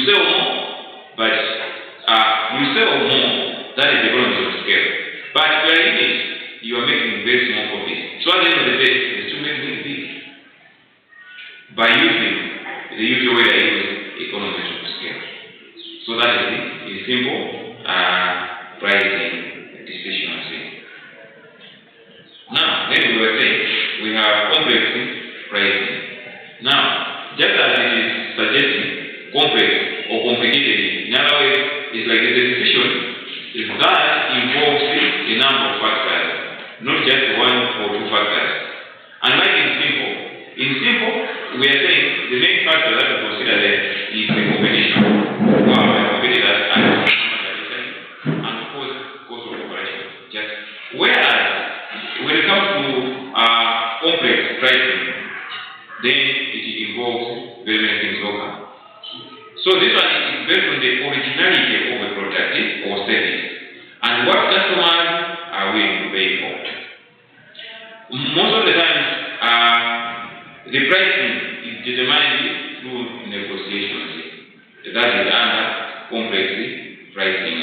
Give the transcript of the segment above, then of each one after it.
sell more, but you sell more, that is the economies of scale. But if you are in it, you are making very small profits. So at the end of the day, the two make it big. By using the usual way I use economies of scale. So that is a simple pricing decision. Now, then we were saying we have complex pricing. Now, just as it is suggesting complex or complicated, in other words, it's like the decision is that involves a number of factors, not just one or two factors. Unlike in simple, we are saying the main factor that we consider there is the competition. The competitors and of course cost of operation. Just whereas when it comes to complex pricing, then it involves very many things local. So this one is based on the originality of a product or service and what customers are willing to pay for. Most of the time, the pricing is determined through negotiations. That is under complex pricing.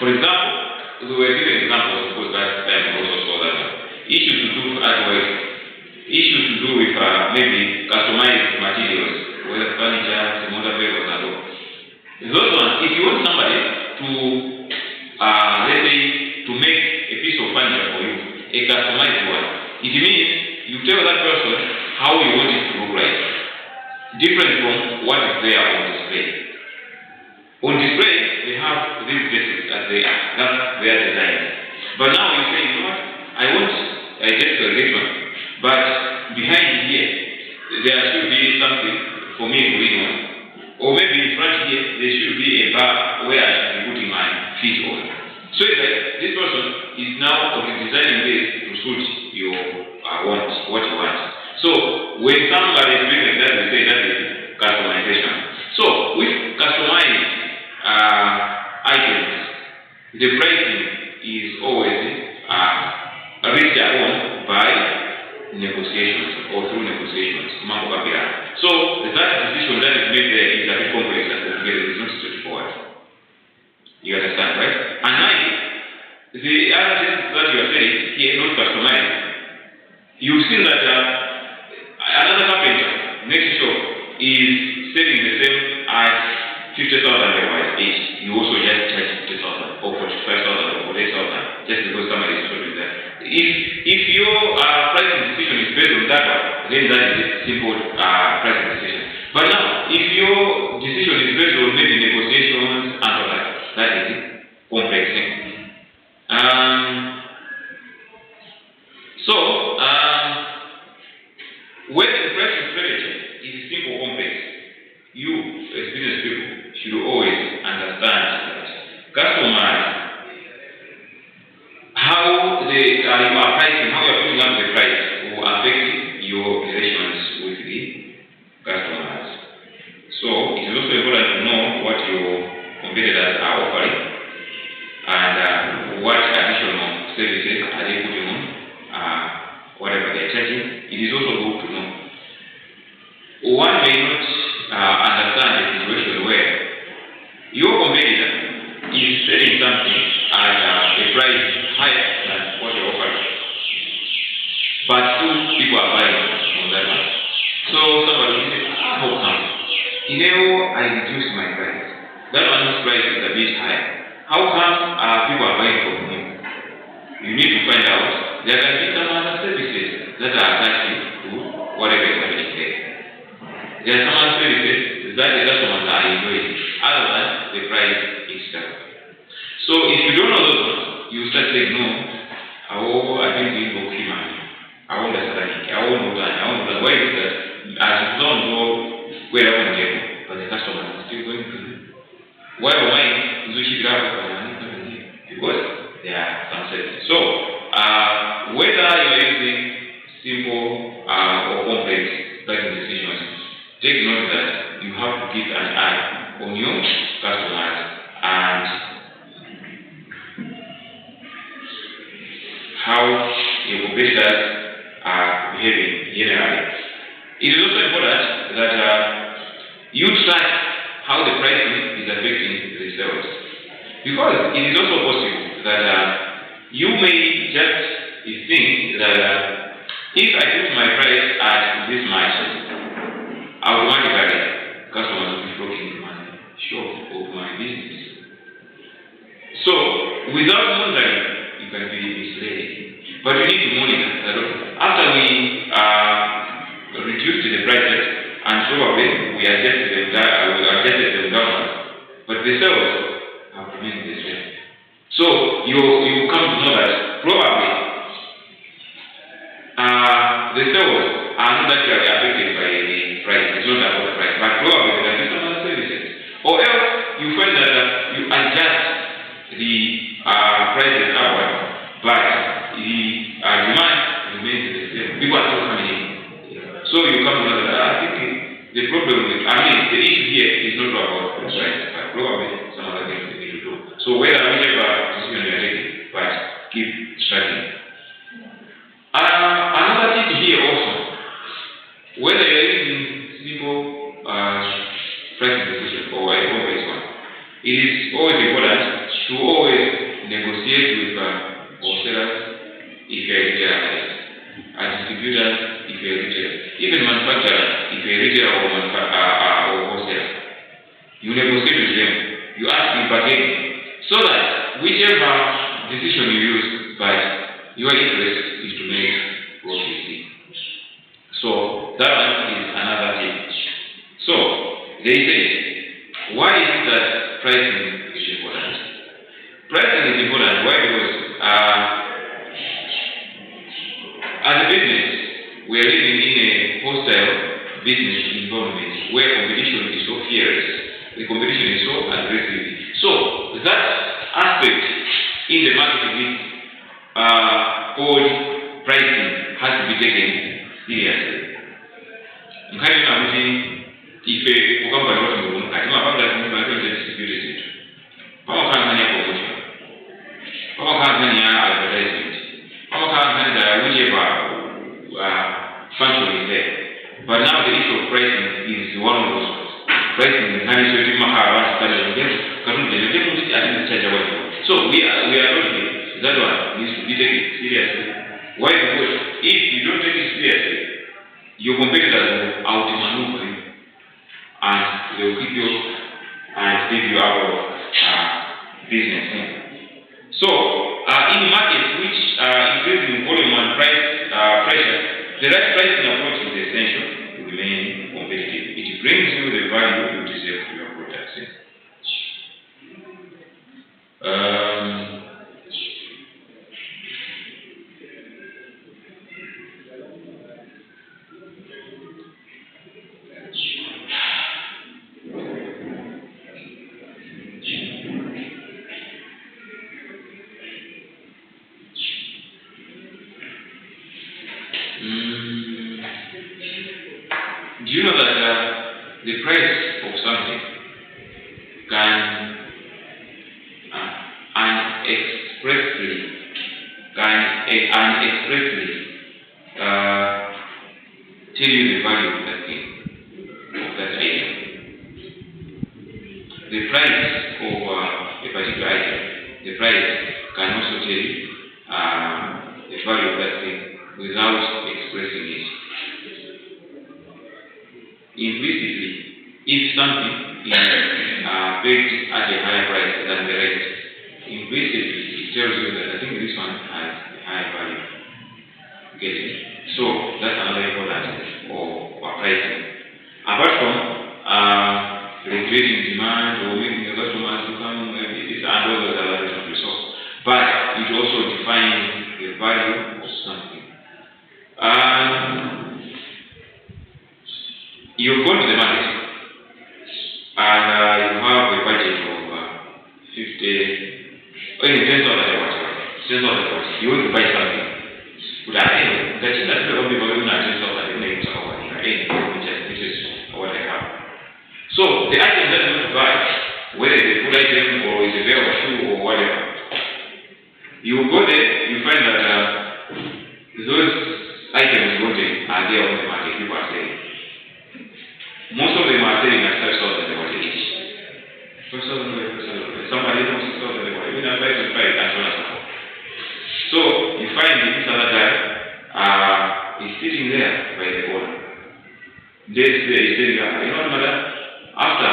For example, we were giving examples, of course, last time we also saw that issues to do otherwise, issues to do with maybe customized materials, whether furniture, motor vehicles, and all. Those ones, if you want somebody to, let's say, to make a piece of furniture for you, a customized one, it means you tell that person how you want it to look like, different from what is there on display. On display, they have these basics as they are, that's their design. But now you say, you know what, I just this one, but behind here, there should be something for me to read on. Or maybe in front here, there should be a bar where I should be putting my feet on. So it's like this person is now designing this to suit your what you want. So when somebody is doing like that, we say that is customization. So with customized items, the pricing is always reached on by negotiations or through negotiations. So that decision that is made there is a bit complex and complicated. It's not straightforward. You understand, right? And now, the other thing that you are saying here, not customized, you've seen that another carpenter next shop is selling the same as 50,000 each. You also just charge 50,000 or 45,000 or 48,000 just because somebody is selling that. If your pricing decision is based on that, then that is a simple pricing decision. But now, if your decision is based on maybe negotiations and all that is a complex thing. When the pricing strategy is simple complex, you as business people should always understand that customers, how you are pricing, how you are putting up the price will affect your relations with the customers. So it is also important to know what your competitors are offering and what additional services are they putting on, whatever they are charging. It is also good to know. One may not understand the situation where your competitor is selling something at a price higher than what you're offering, but still people are buying on that one. So somebody will say, how come? I reduced my price. That one's price is a bit higher. How come people are buying from him? You need to find out. There can be some other services that are attached to whatever is happening there. There are some other services that the customers are enjoying. Otherwise, the price is stuck. So if you don't know those ones, you start saying, no, I think we will keep money. I want the salary. I want that. Why is that? As you don't know where I want to get, but the customer is still going to do. Why am I using money? Because there are some services. So whether you are using simple or complex pricing decisions, take note that you have to keep an eye on your customers and how your competitors are behaving generally. It is also important that you track affecting the sales. Because it is also possible that you may just think that if I put my price at this much, automatically customers will be flocking to my shop or to my business. So without monitoring, you can be misled. But you need to monitor that after we reduced the prices and probably we adjusted them downwards, but the sales have remained the same. So you come to know that probably the sales are not actually affected by the price. It's not about the price, but probably there can be some other services. Or else you find that you adjust the prices upward, but the demand remains the same. People are still coming in. So you come to know that I think the problem with, the issue here is not about the price, but probably some other things we need to do. So whichever decision you are taking, but keep tracking. Another thing here also, whether you are using simple pricing decision or a complex one, it is always important to always negotiate with wholesalers if you are a retailer, and distributors if you are a retailer, even manufacturers if you are a retailer or wholesaler. You negotiate with them, you ask in bargain, so that whichever decision you use, but your interest is to make profit. So that one is another thing. So they say, why is it that pricing is important? Pricing is important. Why? Because as a business, we are living in a hostile business environment where competition is so fierce, the competition is so aggressive. So that aspect in the marketing called pricing has to be taken seriously. If a company promotion, advertisement, whichever function is there. But now the issue of pricing is one of those. Pricing so we are looking that one needs to be taken seriously. Why? Because if you don't take it seriously, your competitors will outmaneuver you and they will keep you and take you out of business. So in markets which increase in volume and price pressure, the right pricing approach is essential to remain competitive. It brings you the value you deserve to your products. Do you know that the price of something can unexpressly tell you the value of that thing, of that item? The price of a particular item, the price can also tell you the value of that thing without expressing it. Implicitly, if something is paid at a higher price than the rest, implicitly it tells you that I think this one has a higher value. Get it? So that's another important of pricing. Apart from regulating demand or making the customers become and all those other resources, but it also defines the value of something. You go to the market and you have a budget of 50, or in $10 $10, you want to buy something. But this is what I have. So the item that you want to buy, whether it's a food item or it's a pair of shoe or whatever, you go there, you find that those items you wanted are there on the market, people are selling. Most of them are selling at $5 they want to eat. $5 you know what, madam? After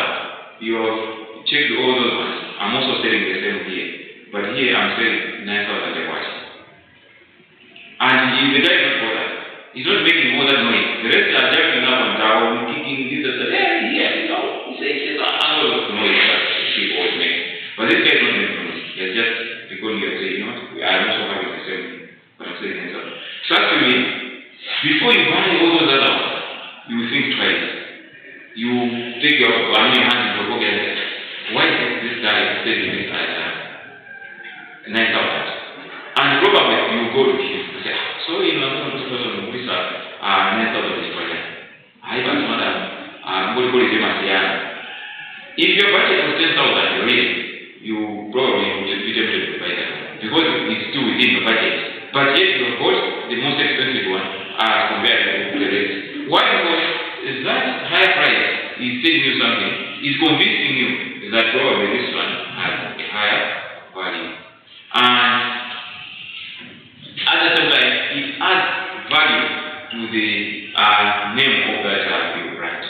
you have checked all those ones, I'm also selling the same here. But here I'm selling 9,000 a watch. And the guy is not bothered. He's not making all that noise. The rest are jumping up and down, kicking this and that. Yeah, you know, he says, all those noise that she always makes. But this guy is not making noise. He's just because you are saying, you know, I'm also having the same, but I'm saying myself. Trust me, before you buy all those other ones, you will think twice. You take your hand in your pocket and say, why is this guy selling this at 9,000? And probably you go to him and say, so you know, this person who is 9,000 is for them. I was madam, if your budget was 10,000 you probably would be tempted to buy that because it's still within your budget. But yet you have bought the most expensive one compared to the rest. Why? Because that higher price is telling you something, is convincing you that probably this one has a higher value. And at the same time, it adds value to the name of that you brand.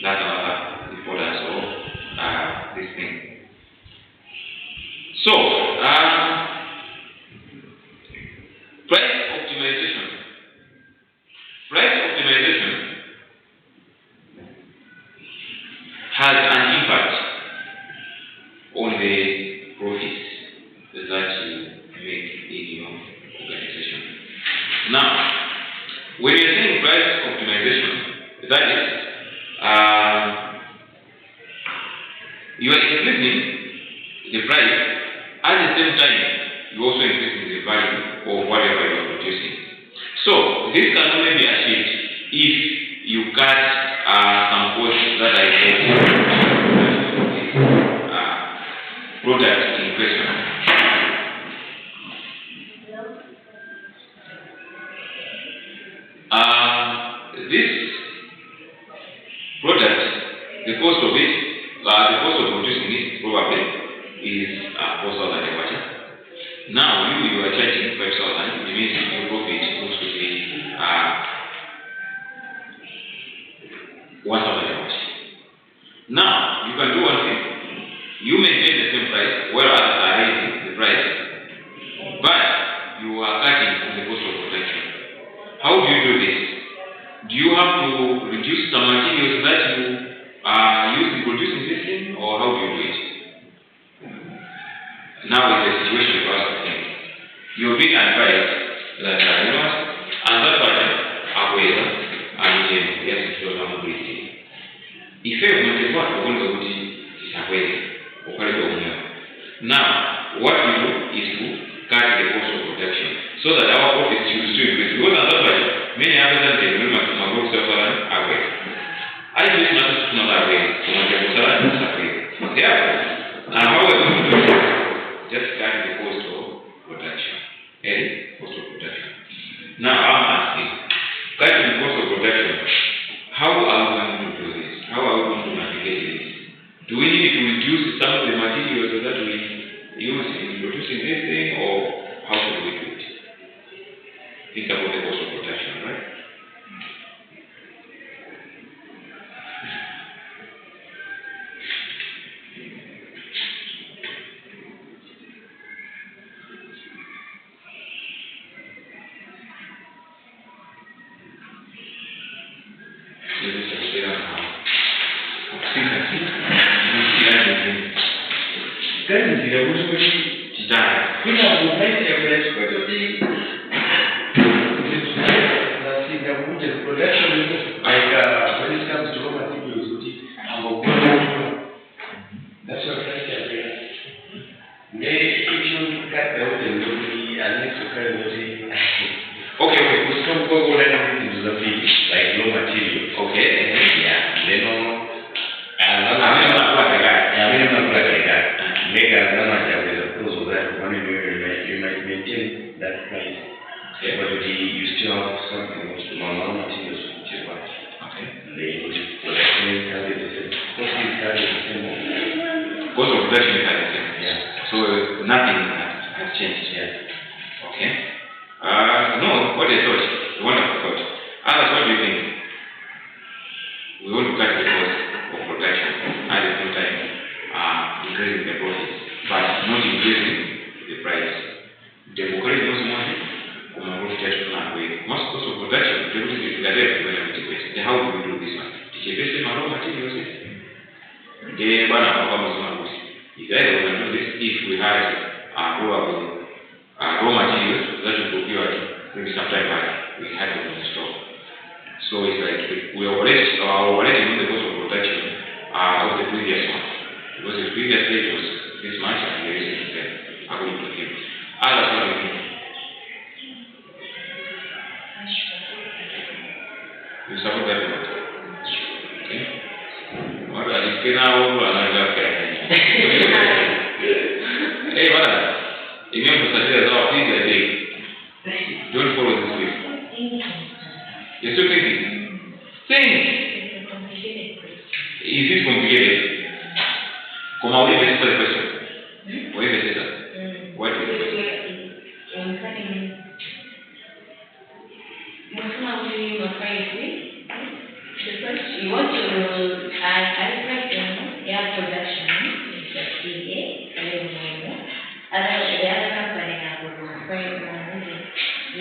That's another importance of this thing. So, price optimization. Price optimization has an impact on the profits that you make in your organization. Now, when you're saying price optimization, that is, you are increasing the price at the same time you also increasing the value of whatever you are producing. So this can only be achieved if you cut some costs that are involved in this product in question. This product, the cost of it, the cost of producing it probably is 4,000 a watt. Now you are charging 5,000, it means your profit goes to be 1,000 a watt. Now you can do one thing. You maintain the same price while others are raising the price, but you are cutting on the cost of production. How do you do this? Do you have to reduce the materials that you use in producing this thing, or how do you do it? Now is the situation for us to think. You're being advised that, you know what, and that person, aware, and yes, it was not good. If you want to work, you're going to is aware, now, what we do is to cut the cost of production so that our profits will still increase. Because otherwise, many other than the women are going to aware. I think it's not aware, therefore, how are we going to do it? Just cut the cost of production. Cost of production. Now I'm asking, cutting the cost of production, how are we going to do this? How are we going to navigate this? Do we need to reduce some of the materials that we use in producing this thing, or how should we do it? Think about the cost of production, right? No, what I thought, a wonderful thought. Others, what do you think? We want to cut it. increasing the profits, but not increasing the price. The correct most money, most cost of production, then how do we do this one? The raw materials. If we can do this, if we had raw materials that we procured maybe sometime back, we had them in stock. So it's like we already know the cost of production of the previous one. Because the previous rate was this much and there is according to him. That's what we mean. You support that one? Okay? What are you now? Hey, what? If you have to suggest that, please, don't follow this way. You're still thinking? Think! Is it complicated? Come on, what is the question? What is the question? What is the question? You want to add air production, the other company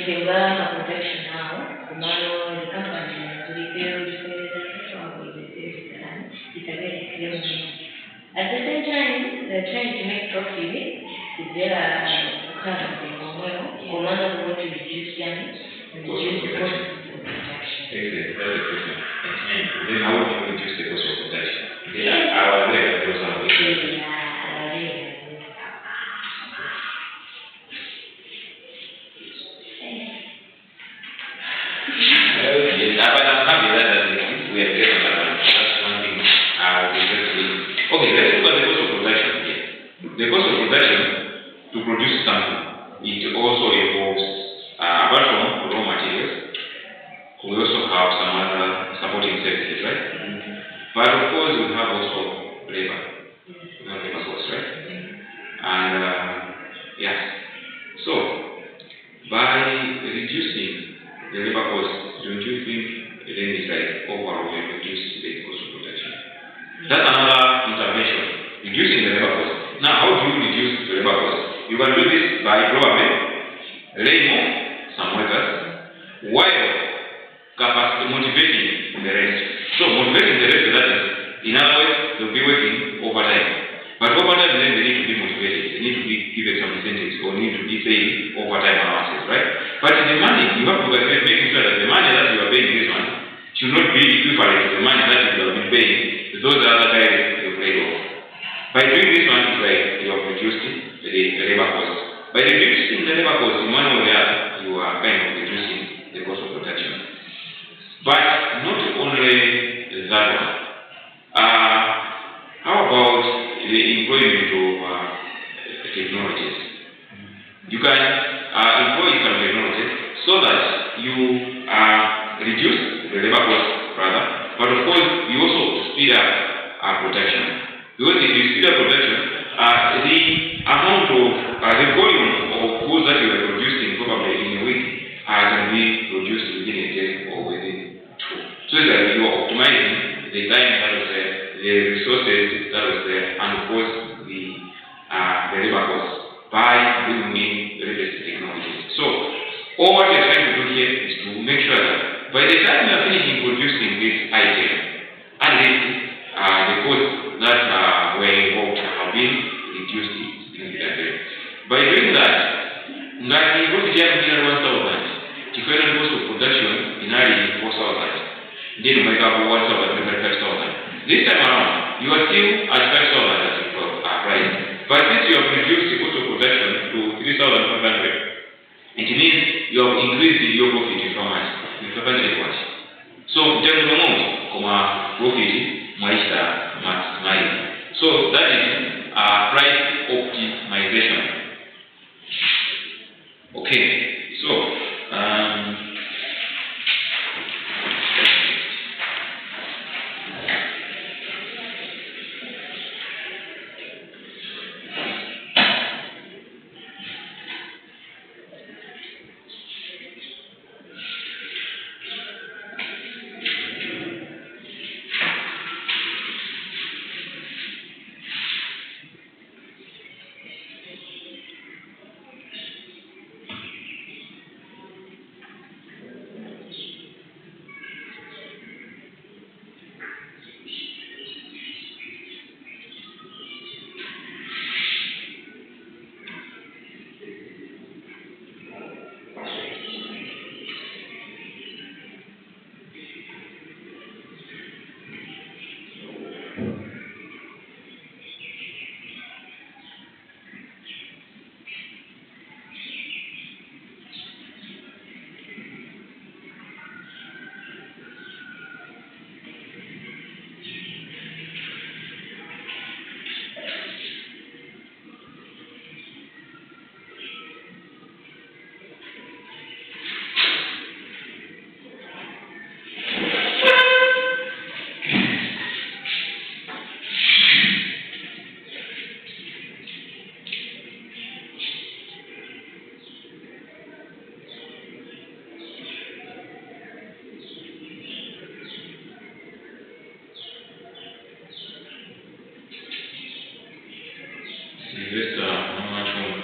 they work production now, the company to repair it's a very clear. At the same time, they're trying to make profit. Is there a kind of command of what to reduce them and reduce the cost of production? Excellent, that's the question. Then how do you reduce the cost of production? Our those are okay, let's look at the cost of production here. The cost of production to produce something, it also involves, apart from raw materials, we also have some other supporting services, right? But of course, we have also labor. We have labor costs, right? And yeah, so by reducing the labor costs, don't you think then it's like overall we reduce the cost of production? That's another intervention, reducing the labor cost. Now, how do you reduce the labor cost? You can do this by probably laying off some workers while motivating the rest. So, motivating the rest, that is, in other words, they'll be working overtime. But overtime, then they need to be motivated. They need to be given some incentives or need to be paying overtime allowances, right? But the money, you have to make sure that the money that you are paying this one should not be equivalent to the money that you have been paying to those other guys you paid off. By doing this one, it's like you have reduced the labor cost. By reducing the labor cost in one way or the other, you are kind of reducing the cost of production. But not only that one. How about the employment of technologies? You can employ some technologies so that you reduce the labor cost rather, but of course you also speed up production. Because if you speed up production, the amount of the volume of goods that you are producing probably in a week can be produced within a day or within two. So that you are optimizing the time that was there, the resources that was there, and of course the labor cost by bringing in the latest technologies. So all what we are trying to do here is to make sure that by the time you are finishing producing this item, at least the costs that were involved have been reduced significantly. By doing that, ngati profit yako ni 1,000, chifanya cost of production inali 4,000. Then make up 1,000. This time around, you are still at 5,000 as a price. But since you have reduced the cost of production to 3,500, it means you have increased your profit in how much? In 500 much. So, just amount, profit, maisha, maximize. So, that is price optimization. Okay, so, Investor, how much more?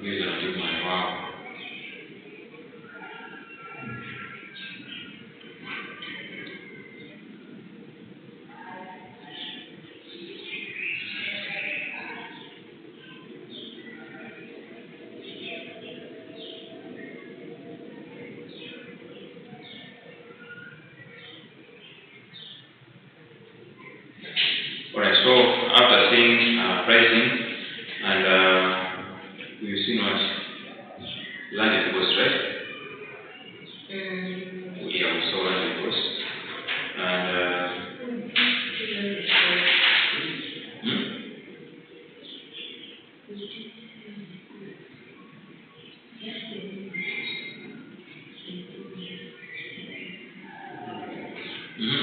These are big money, wow. Alright, so after seeing pricing and we've seen what landed cost, right? Yeah, we saw landed cost. And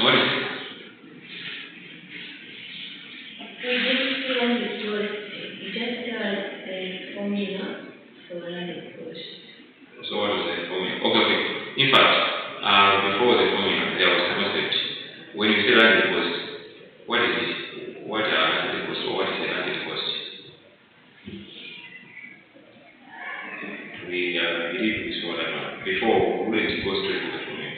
what is it? So what was the formula? Okay. In fact, before the formula, there was a concept. When you say landed cost, what is it? What are landed costs, or what is the landed cost? We believe it's for that one. Before, we wouldn't go straight to the formula.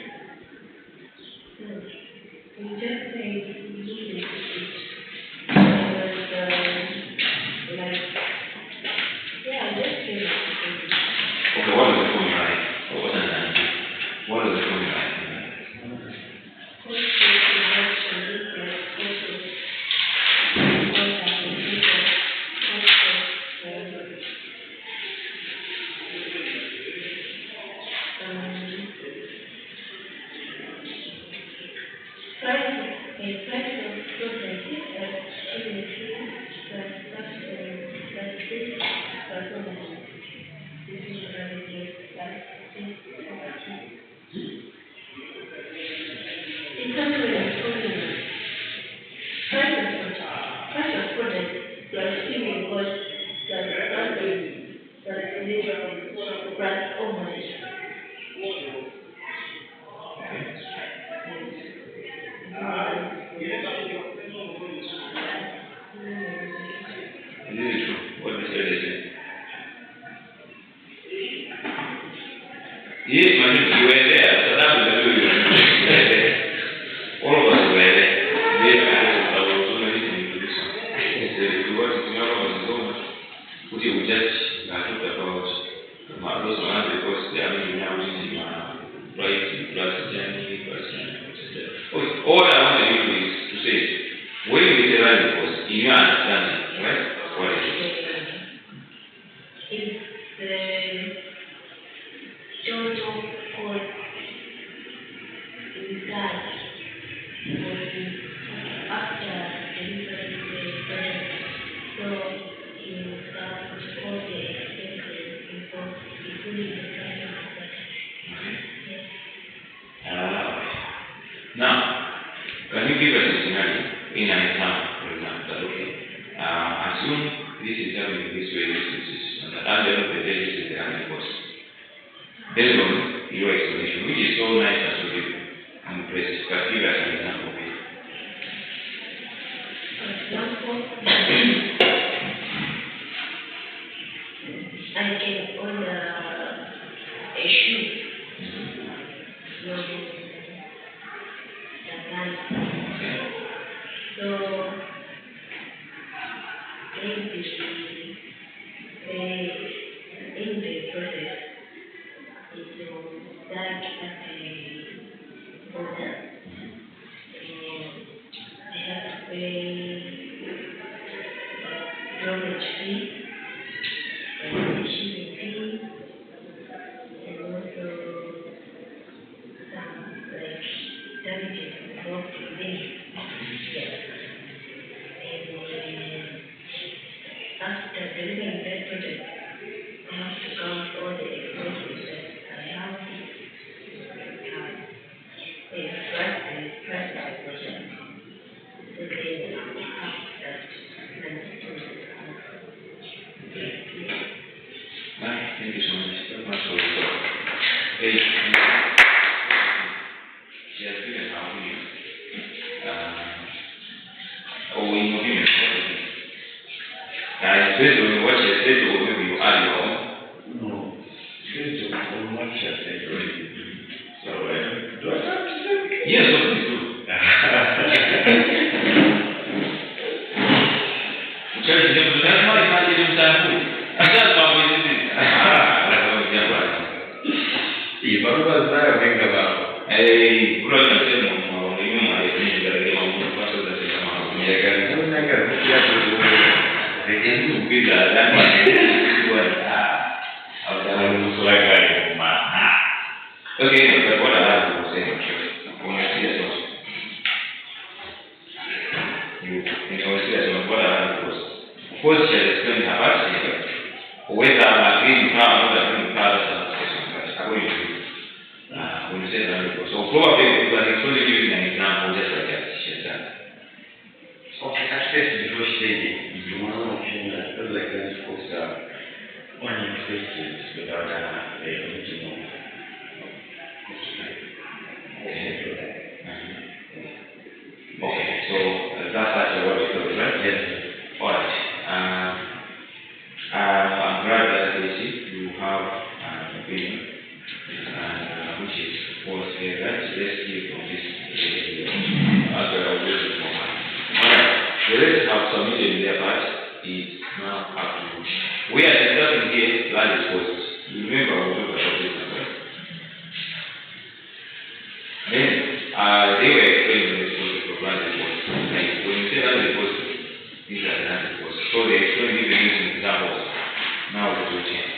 Okay, what is the formula like? What was the What is the formula like? Yes, my friend, you were there. So that was the way all of us were there. Yes, I was so many things to this one. If you want to know what was going on, would you just talk about those ones because they are now using right plus journey, etc. All I want to do is to say, when you say that because in your understanding, right? What is it? It's total cost inside after delivering the product. So you start to call the expenses before including the price of the product. Now, can you give us a scenario in an example, for example, that okay, assume this is happening this way, and at the end of the day, this is the running cost. Based on your explanation, which is so nice as well, I'm impressed. But give us an example. I can order a shoe. So in the process, the border. They have to pay storage fee, shipping fee, and also some like damages involved in this. Yes. And after delivering that project, I have to count all the expenses that I have. It's price allocation. So they have that Thank you so much. Very much for your talk. Hey, yes, we can help you. Or in your opinion, what do you think? Based on what you said, or maybe you add your own? No, based on what you said already. So, do I have to say? Yes, so please do. Church, that's why I can't give him time. I just don't believe it. Sì, ma cosa stai venga va? Quello che c'è non io mai finito perché non posso da se chiamavo. Mi è che non è che non ti ha perché tu qui da non so la gara, ma Okay, but what I like to say, when I see that, what I like to first shall explain her past here, whether I'm agreeing with her or not agreeing with her, that's according to when you say that. So probably we are actually giving an example just like that. She said. so access to the stage, you want to option that like this was one increases without a original. Okay, so that's actually what we thought, right? Yes. Alright. I'm glad that you have an opinion, which is was here, right? Let's see from this after I will do it for her. Alright, the rest have submitted their part is now up to you. We are discussing here land disposals. You remember we talked about this, right? Then they were explaining the disposal of land disposals. Like when you say land disposals, these are the land disposals. So they explain even using examples. Now we do change.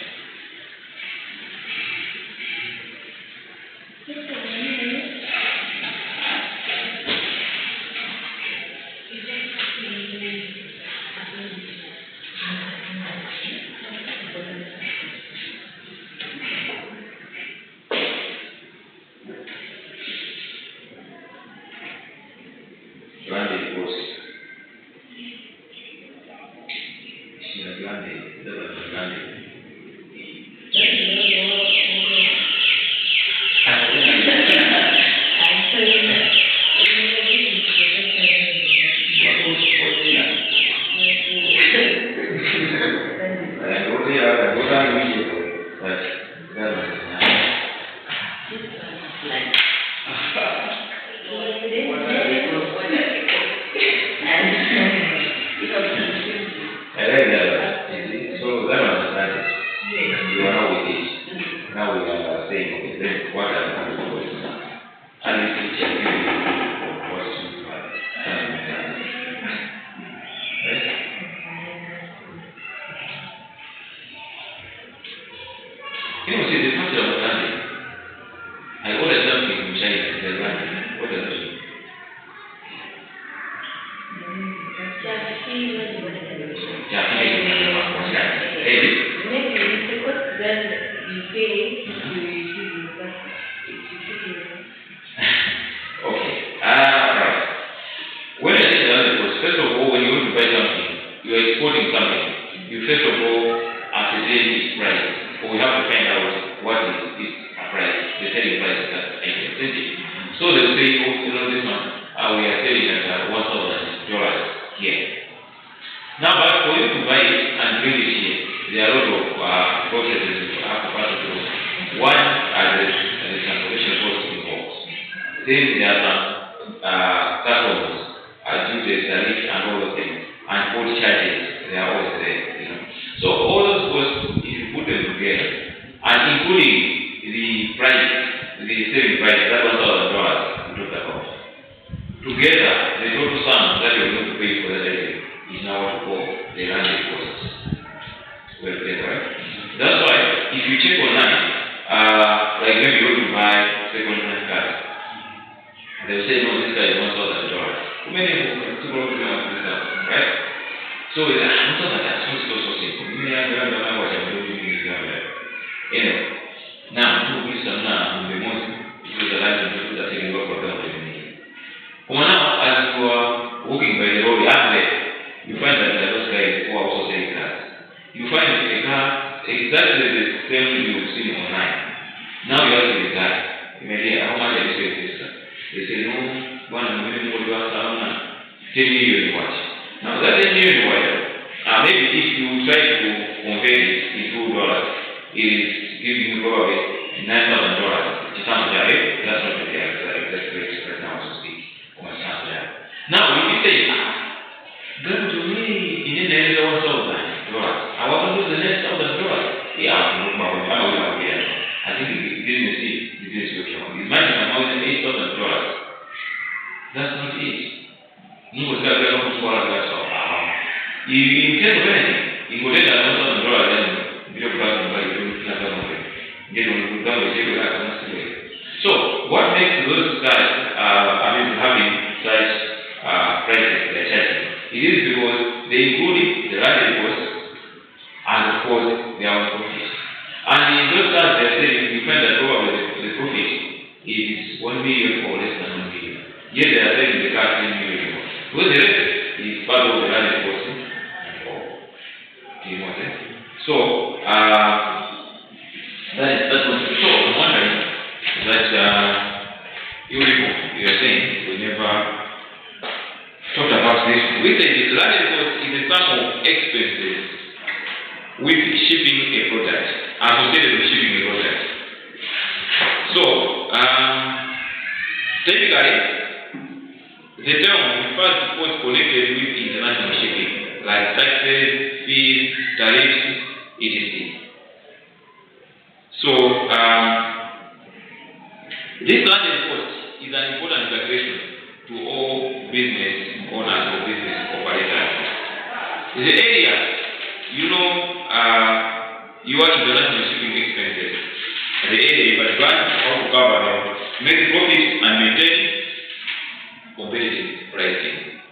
Land disposals. She has landed. That was landed. So that was landed. You are now with it. Now we are saying, okay, then what are the consequences? And we can check what is required. Right? You know, see, the concept of landing. I ordered something from China, they're landing. What does it mean? Okay. Right. When I say that, because first of all, when you want to buy something, you are exporting something. You first of all ascertain its price. Or we have to find out what is its price, the selling price of that item. So they will say, oh, you know, this one, we are selling at $1,000 here. Now, but for you to buy it and bring it here, there are a lot of processes you have to pass through. One are the transportation costs involved. Then there are some customs, duties, tariffs, and all those things, and port charges. They are always there, you know. So all those costs, if you put them together, and including the price the selling price, that $1,000 we talked about. Together, the total sum that you're going to pay for that item is now what we call the landed costs. Well, right? That's why, if you check online, like when you go to buy second-hand cars, they'll say, no, this car is $1,000. How many people want this car, right? So, $1,000, so simple. Anyway, now, two weeks from now, we want to use the license to do that thing work for them. Now, as you are walking by the road, you find that those guys who are also selling cars. You find a car exactly the same you've seen online. Now you ask the guy, you may say, how much are you selling this car? They say, no, $1 million, $10 million watch. Now that $10 million watch, maybe if you try to convert it in $2, it is giving you probably $9,000. That's not the exact rate right now as we speak. Now when you say, go to me in the next $1,000, I want to do the next $1,000. Yeah, no problem. I think the business will come. Imagine I'm more than $8,000. That's not it. You will tell them to swallow that stuff. In terms of anything, you will let that $1,000 and be able to buy it. So, what makes those guys, having such prices they're charging? It is because they include the landed costs and of course their own profit. And in those guys they're saying you find that probably the profit is 1 million or less than 1 million. Yet they are selling the car 10 million more. Because the rest is part of the landed costs. Do you know what I'm saying? So, that's what. So I'm wondering that you are saying we never talked about this. We say the landed cost is the sum of expenses with shipping a product, associated with shipping a product. So typically the term refers to costs connected with international shipping, like taxes, fees, tariffs, etc. So, this landed cost is an important calculation to all business owners or business operators. In the area, you know, your international shipping expenses. The area you can plan how to cover them, make profit and maintain competitive pricing.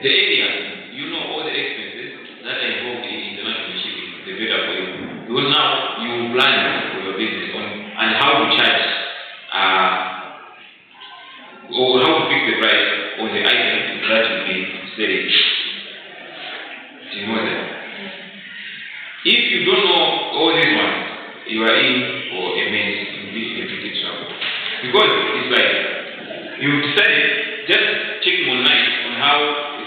The area, you know all the expenses that are involved in international shipping, the better for you. Because now you plan for your business and how to charge or how to fix the price on the item that you be selling. Do you know that? If you don't know all these ones, you are in for a mess in big trouble. Because it's like you decided just checking online on how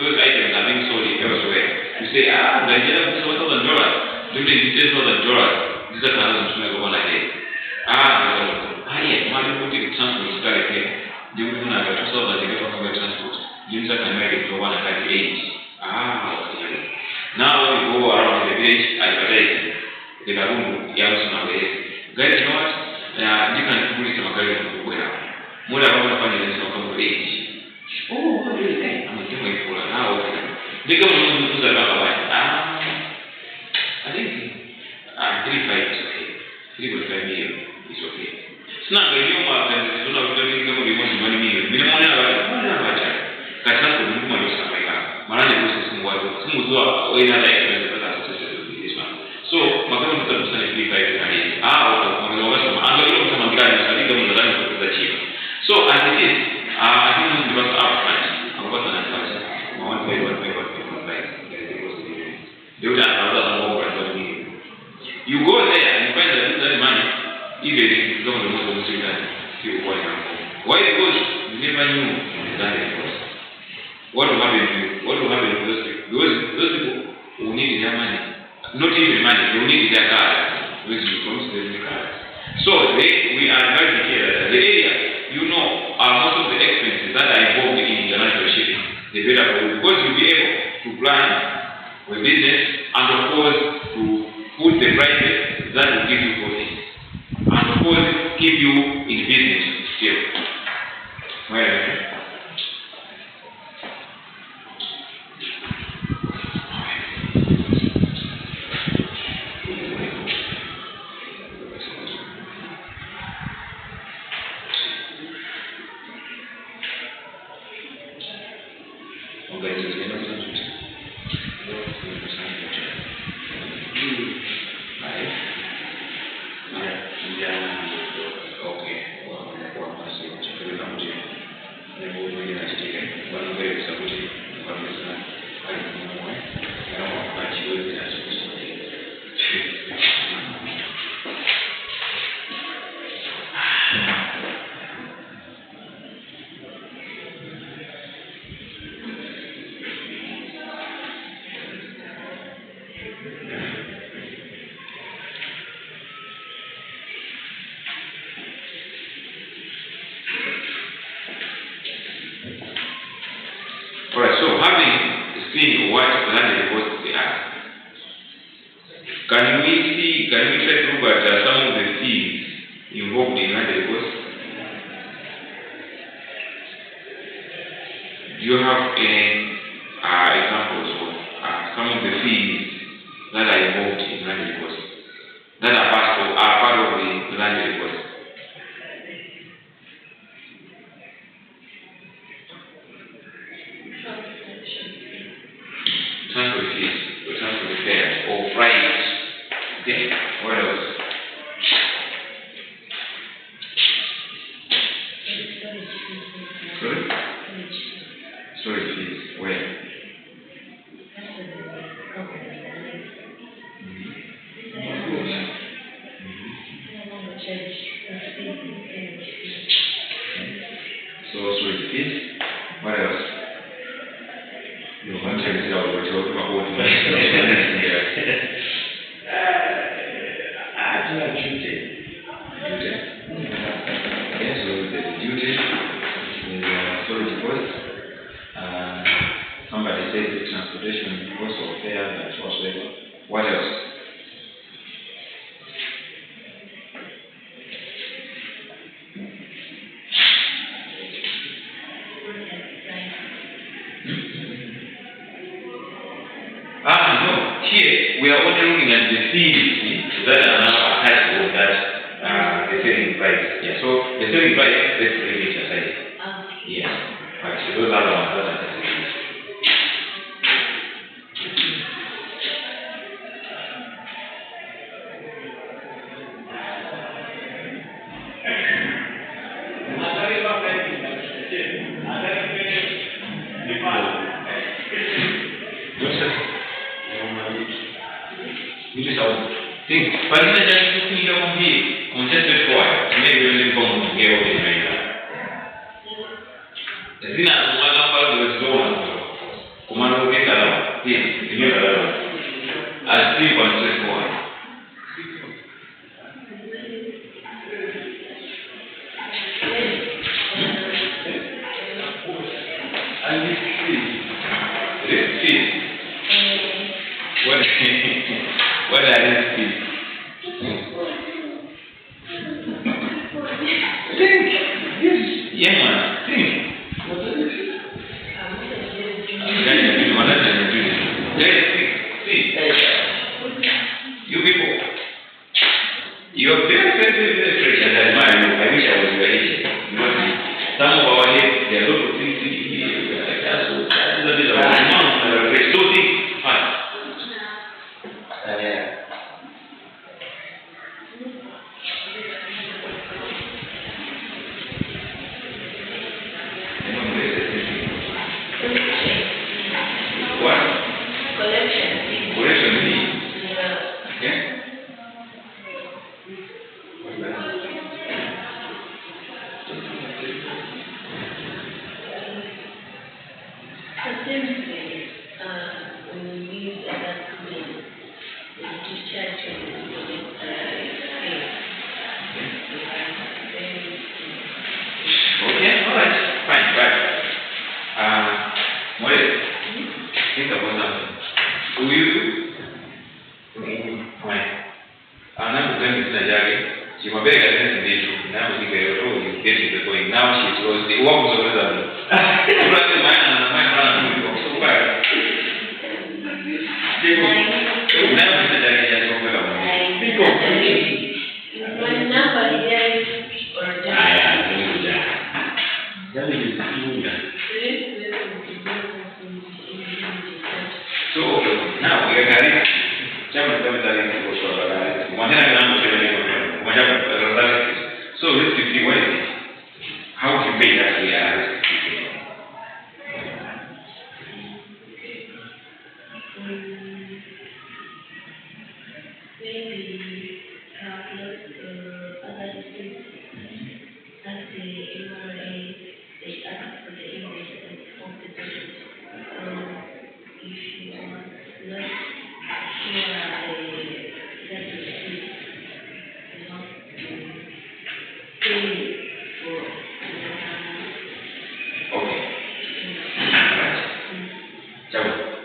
those items are being sold elsewhere. You say, the idea of $1,000. $10,000. This is a $1,000 like this. Yes, my people take transport to start here. They will not have $2,000 transport. User can make it for 138. Okay. Now when you go around the village, advertising, the Garumbu, Yamusuna, guys, you know what? You can put it on a garden of the way. More than 108. Oh, really? I'm doing it for an hour. They go on to the I think 3.5 is okay. 3.5 million is okay. It's not very young, but it's not very young. We want $1 million. Minimum, so, so as it is, I think we must have fun. I'm going to advance. I want to you go there and find that money, even if you don't know what you can still want. Why? Because you never knew the landed cost. What will happen to you? What will happen to those people? Because those people who need their money, not even money, they will need their cars, which you promise them the cars. So we are advising here that the area, you know, most of the expenses that are involved in international shipping, the better for you, because you'll be able to plan for business and of course to put the prices that will give you profit. And of course, keep you in business still. Well, alright, so having seen what land reports they are, can we try to look at some of the fees involved in land reports? Do you have any examples of some of the fees that are involved in land reports, that are part of the land reports? Transfer fees, or transfer fares, or freight. Okay, what else? Sorry? Storage fees, where? So storage fees, what else? You want to tell me what you're talking about? Duty. Yes, so the duty, the storage cost, somebody said the transportation cost or fare, that whatsoever. What else? No. Here we are only looking at the fees that are now attached to that the selling price. Yeah. So the selling price, let's leave it aside. Yes. Right. So those are the ones that are attached. Sim, mas ainda já que eu queria ouvir, como já se fora, primeiro eu lhe vou ver o que é Zina, como ela fala do zona, como ela não vê cada sim, primeiro cada assim quando se fora. What are these fees? Think. Yes. Yeah, man. Think. You people. You are very, very, very, very fresh and I admire you. I wish I was your age. Some of our age, there are a lot of things in here. That's a bit of a so think fast. Anapotenda sina yake, kimabega tena ndio now you get to the point. Now she's lost. The work was always done. So now we are having so let's see what it is. How to pay that we are.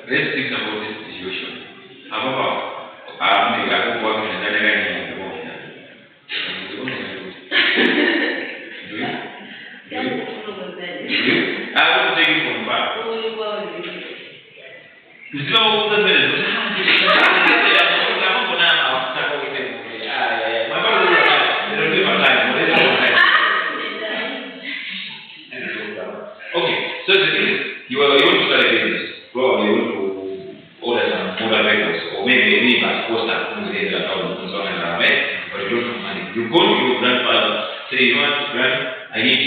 Let's think about this situation. However, okay, so the thing is, you want to start a business, probably you want to order some motorcycles, or maybe any bus poster, but you don't have money. You go to your grandfather, say, you want to grant, I need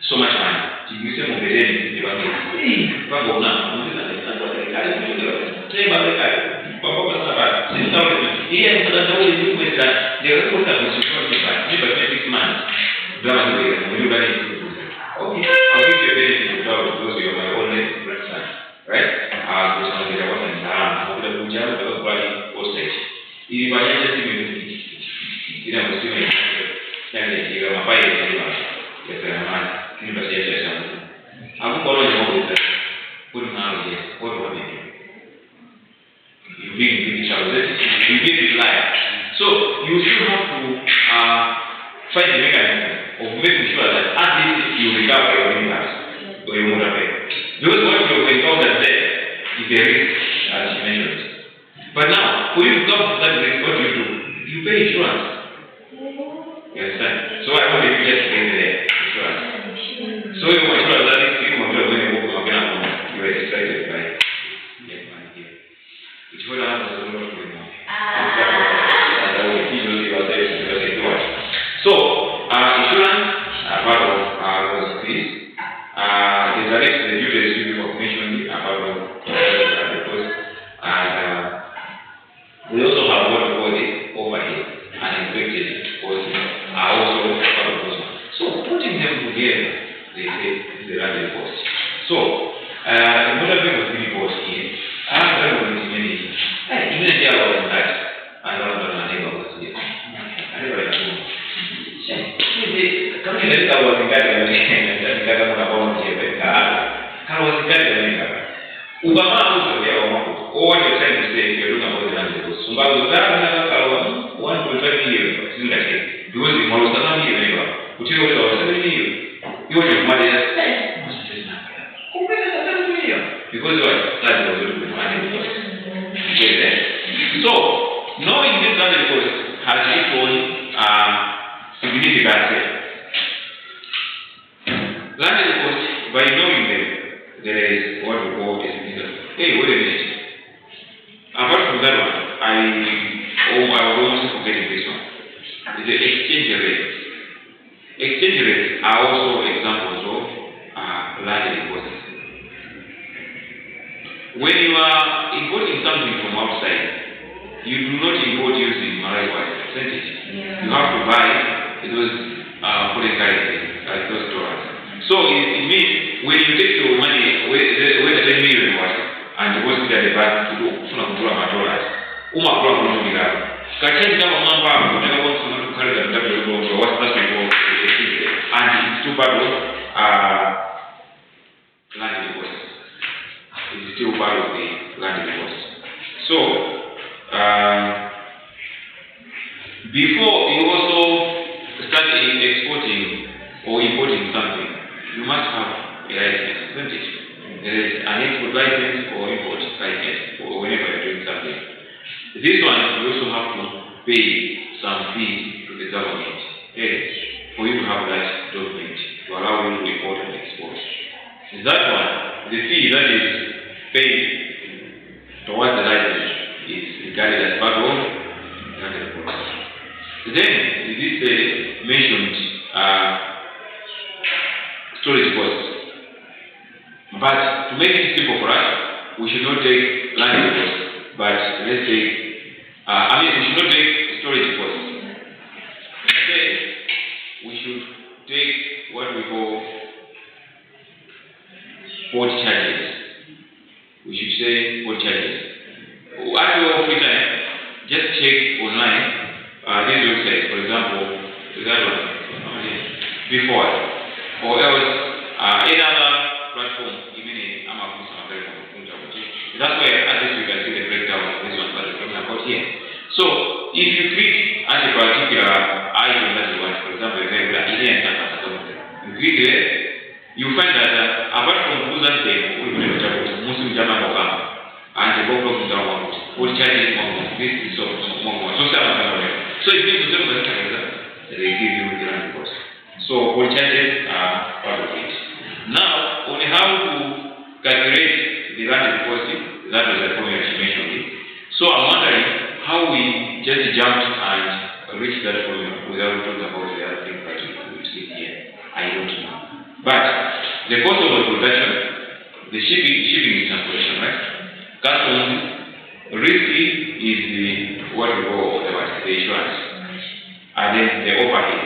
so much money. You say, you want to okay, I'll give you a benefit of doubt because you're my only grandson, right? So you still have to find the mechanism of making sure that at least you recover your impact or your motorway. Because what you encounter there is a risk, as you mentioned. But now, for you to come to that risk, what do? You pay insurance. You understand? So I want you just to get there, insurance. So you want to that is when you walk around, you are excited by get money here. Which would have a lot of money. So, insurance part of those fees. The direct the duties of commission part of the cost, and we also have what we call the overhead and infected costs are also part of those. So, putting them together, they say is the running cost. So, the motor vehicle really cost is immediately about that. I don't know the name of this here. Kami dari tahu tinggal di dan kita mau ngomong siapa kalau tinggal di mana Ubama itu dia orang orang yang saya mesti dia nak buat dengan itu sumber utara kalau 1.5 million sehingga sih dua di malu sana ni ni lah uci orang tahu sana ni you want money because what that was the money so knowing this kind of has its own significance. Landed cost, by knowing them, there is what we call a significance. Hey, wait a minute. Apart from that one, I was almost forgetting this one. It's the exchange rate. Exchange rates are also examples of landed costs. When you are importing something from outside, you do not import using Malawi percentage. You have to buy those foreign currency, like those dollars. So it means when you take your money, where the 10 million was, and deposit at the bank to do dollars, Kachin kama mambo hapo, never want someone to carry them to what that's before and it's too bad of land deposit. It's still part of the land deposit. So before you also start exporting importing something, you must have a license, isn't it? There is an export license or import license, or whenever you're doing something. This one, you also have to pay some fees to the government, for you to have that document to allow you to import and export. That one, the fee that is paid towards the license is regarded as part of the cost. Then, this mentioned storage costs. But to make it simple for us, we should not take landing costs, but let's say, we should not take storage costs. Instead, we should take what we call port charges. We should say port charges. At your free time, just check online these websites, for example, that one, before, or else any other platform, even in Amazon. That's why at least you can see the breakdown of this one that we're talking about here. So, if you click at a particular item that you want, for example, you click there, you find that apart from users them, and the book will charge this is so it means they give you the land cost. So all charges are part of it. Now, on how to calculate the land cost, that was the formula she mentioned. So I'm wondering how we just jumped and reached that formula without talking about the other things that we see here. I don't know. But the cost of the production, the shipping is transportation, right? Customs, risky is what we call the insurance, and then the overhead.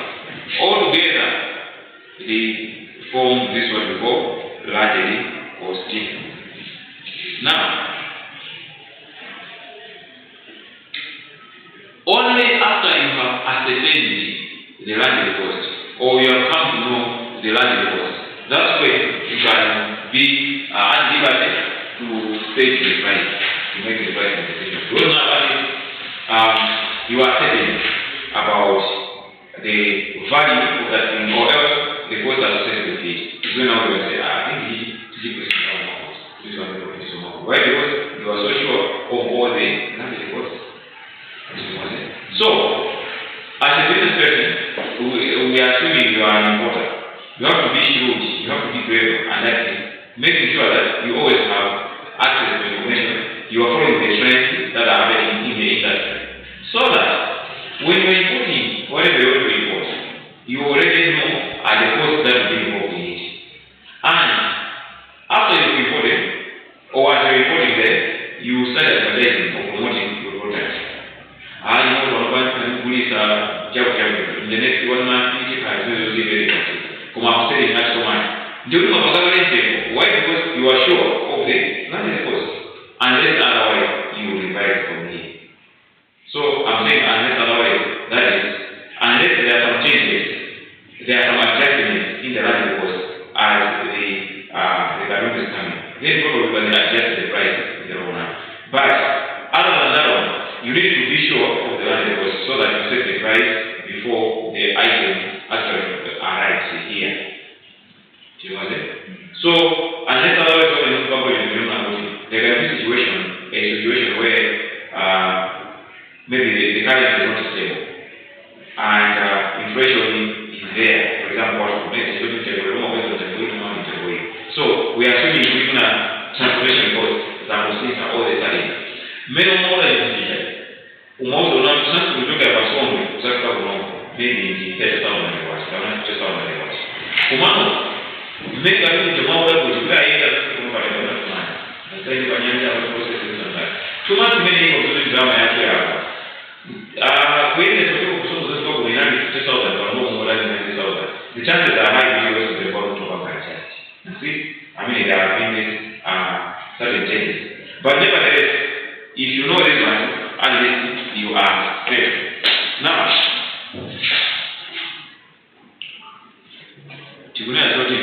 All together, they form this what we call largely costing. Now, only after you have ascertained the landed cost, or you have come to know the landed cost, that's when you can be at liberty to state the price, to make the price decision. Because now you are certain about the value of that thing, or else the cost associated with it. You will now say, I think this one is so much. Why? Because you are so sure of all the landed costs. So, as a business person, we are assuming you are an importer. You have to be shrewd, you have to be brave, and that's it. Making sure that you always have access to information, you are following the trends that are happening in the industry. So that when you are importing whatever you want to import, you already know the cost that will be involved in it. And after you import it, or as you are importing there, you start advertising or promoting your products. In the next 1 month, will be very expensive. Come out selling not so much. Why? Because you are sure of the landed cost. Unless otherwise, you will revise from here. So I'm saying unless otherwise, that is, unless there are some changes, there are some adjustments in the landed cost as the government is coming. Then probably we can adjust the price in the owner. But other than that one, you need to be sure of the landed cost so that you set the price before the item actually arrives here. Do you know what I mean? So, unless otherwise when you come there can be a situation where maybe the currency is not stable and inflation is there. For example, so we are assuming we're transportation costs that will see all the time. Many more than umoja unamsasa kutoka masomo kusaka maybe in 30,000 hours, kama 2,000 hours. Kumano mmeka mimi jamaa wao kujua ila kwa sababu ya fulani. Sasa hivi banyanja wa process sana. Tuma tumeni kwa sababu drama yake hapa. Kweli ndio kusoma sasa kwa nani 2,000 kwa ndio more than 90,000. The chances are high because of the bottom of our chest. See? I mean there have been certain changes. But nevertheless, if you know this one, at least you are safe. Now, Chiguna told you,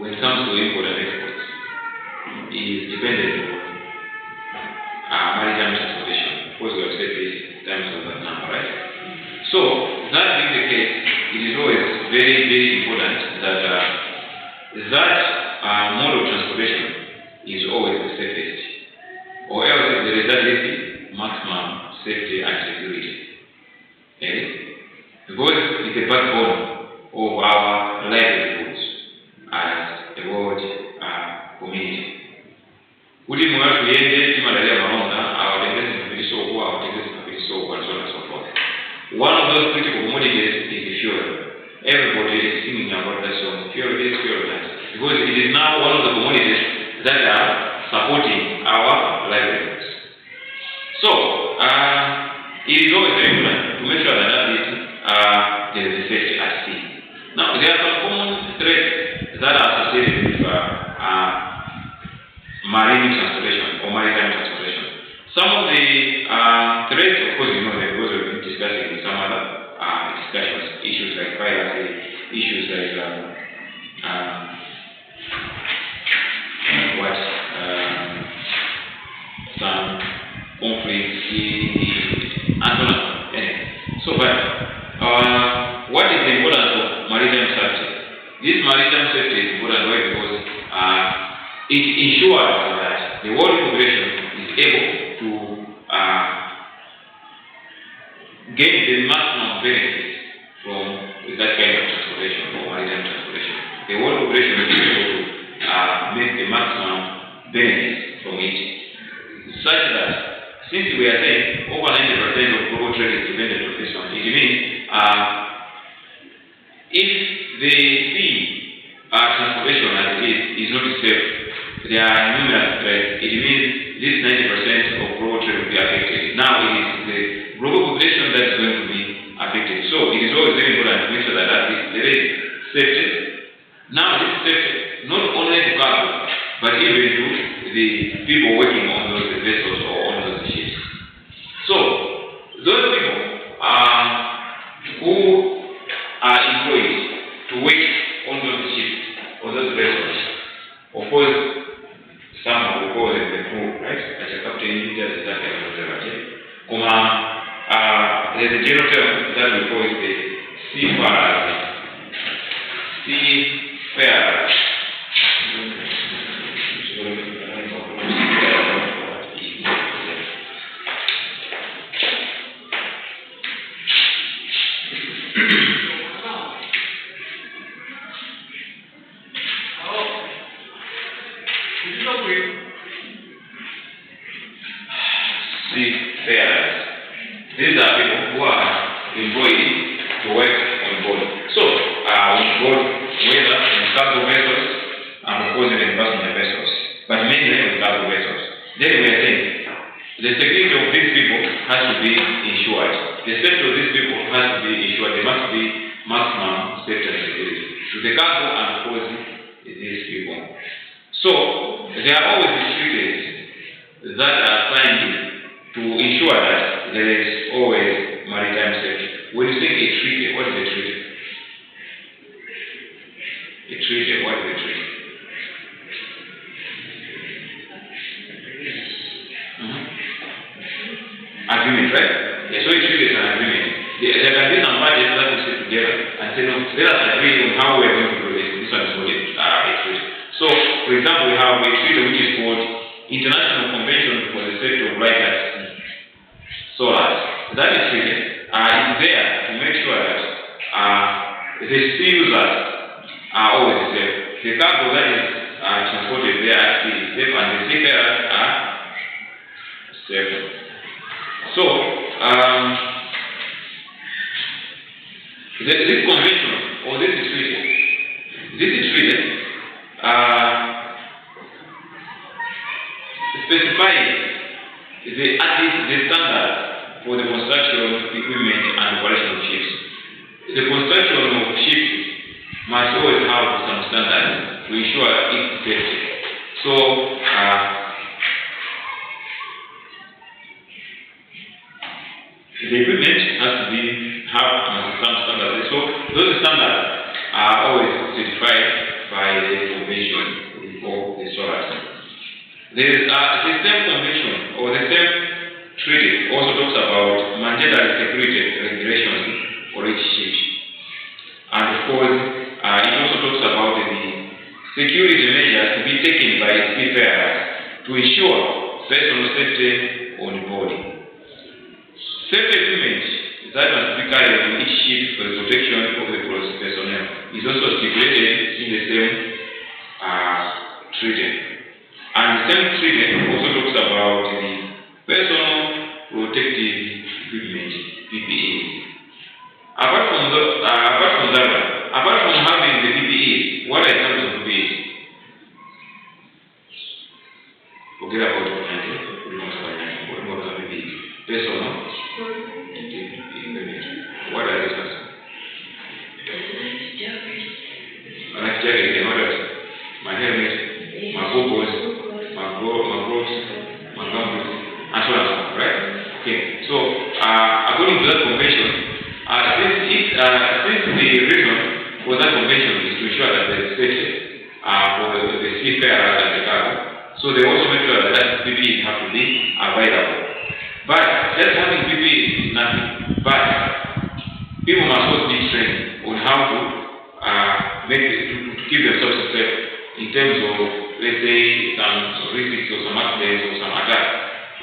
when it comes to import and exports is dependent on maritime transportation. Of course, we have said this in terms of that number, right? So, that being the case, it is always very, very important that that mode of transportation is always the safest, or else there is at least maximum safety and security. Okay? Because it's the backbone of our livelihoods as a world community. Kuti mwa tuyende timadalia maonda awatengeze mafundisho huwa awatengeze mafundisho huwa and so on and so forth. One of those critical commodities is the fuel. Everybody is singing about that song, fuel this, fuel that. Because it is now one of the commodities that are supporting our livelihoods. So, it is always very important to make sure that there is a safety at sea. Now, there are some common threats that are associated with marine transportation or maritime transportation. Some of the threats, of course, you know them because we've been discussing in some other discussions, issues like piracy, issues like some conflicts and so on. Anyway. So, but what is the importance of maritime safety? This maritime safety is important because it ensures that the world population is able to gain the maximum benefit from that kind of transportation or maritime transportation. The world population is able to make the maximum benefit from it, such that since we are saying over 90% of global trade is dependent on this one, it means if the sea transportation as it is not safe, there are numerous threats. It means this 90% of global trade will be affected. Now it is the global population that is going to be affected. So it is always very important to make sure that there is safety. Now this safety not only to cargo, but even to the people working on those vessels or on those ships. So those people who are employed to work on those ships or those vessels, of course, some will call them the crew, right? As a captain, there's that kind of there's a general term that we call it the seafarers. Seafarers. Seafarers. These are people who are employed to work on board. So, on board, whether in cargo vessels and of course in passenger vessels, but mainly in cargo vessels. Then we are saying the security of these people has to be ensured. The safety of these people has to be ensured. There must be maximum safety and security to the cargo and of course these people. So, there are always treaties that are signed to ensure that there is always maritime safety. When you say a treaty, what is a treaty? A treaty, what is a treaty? Agreement, right? Yeah, so a treaty is an agreement. There can be some parties that will sit together and say, no, let us agree on how we are going to do this. This one is called a treaty. So, for example, we have a treaty which is called International Convention for the Safety of Life at Sea. SOLAS. That is treaty. It's there to make sure that the sea users are always safe. The cargo that is transported there at sea is safe and the seafarers are safe. So, this convention or this treaty specifies the standard for the construction, equipment and operation of ships. The construction of ships must always have some standards to ensure its safety. So, the equipment has to have some standards. So, those standards are always certified by the convention. convention before the SORAS. The same convention or the same treaty also talks about mandatory security regulations for each ship. And of course, it also talks about the security measures to be taken by seafarers to ensure personal safety on board. Safety equipment that must be carried on each ship for the protection of the personnel is also stipulated in the same treaty. And the same treaty also talks about the personal protective equipment, PPE. Apart from having the PPE, what are examples of PPE? Forget about the what more are PPE? Personal equipment. What are these ones? Life jacket and what else? My helmet, my goggles, my gloves, my gumboots, and so on and so on, right? Okay, so according to that convention, since the reason for that convention is to ensure that there is safety for the seafarers and the cargo, so they also make sure that PPE have to be available. But just having PPE is nothing. But people must also be trained on how to keep themselves safe in terms of, let's say, some risks or some accidents or some attacks.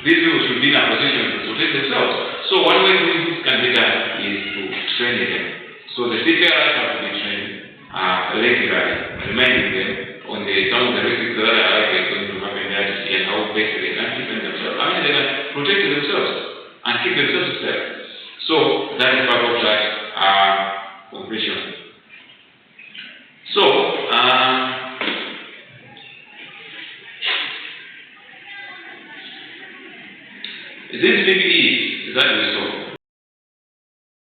These people should be in a position to protect themselves. So one way this can be done is to train them. So the seafarers have to be trained regularly, reminding them on some of the risks that are likely going to happen there and how best they can defend themselves. I mean, they can protect themselves and keep themselves safe. So that is part of that operation. So this PPE that we saw.